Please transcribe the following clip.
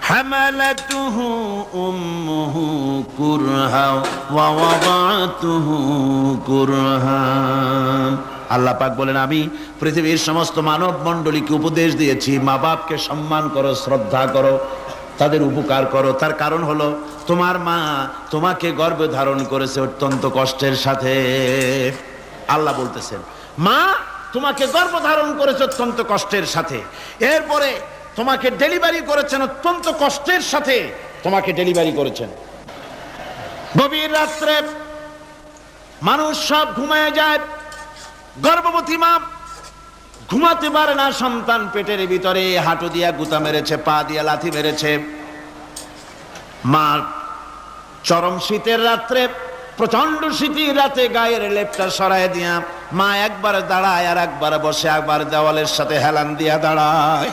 حملته أمه كرها ووضعته كرها। আল্লাহ পাক বলেন, আমি পৃথিবীর সমস্ত মানব মণ্ডলীকে উপদেশ দিয়েছি, মা বাপকে সম্মান করো, শ্রদ্ধা করো, তাদের উপকার করো। তার কারণ হলো তোমার মা তোমাকে গর্ভে ধারণ করেছে অত্যন্ত কষ্টের সাথে। আল্লাহ বলতেছেন, মা তোমাকে গর্ভ ধারণ করেছে অত্যন্ত কষ্টের সাথে, এরপরে তোমাকে ডেলিভারি করেছেন অত্যন্ত কষ্টের সাথে, তোমাকে ডেলিভারি করেছেন। গভীর রাত্রে মানুষ সব ঘুমায় যায়, গর্ভবতী মা ঘুমাতে পারে না, সন্তান পেটের ভিতরে হাঁটু দিয়া গুতা মেরেছে, পা দিয়া লাথি মেরেছে। মা চরম শীতের রাত্রে, প্রচন্ড শীতের রাতে গায়ের লেপটা সরায় দিয়া মা একবার দাঁড়ায়, আর একবার বসে, একবার দেওয়ালের সাথে হেলান দিয়া দাঁড়ায়।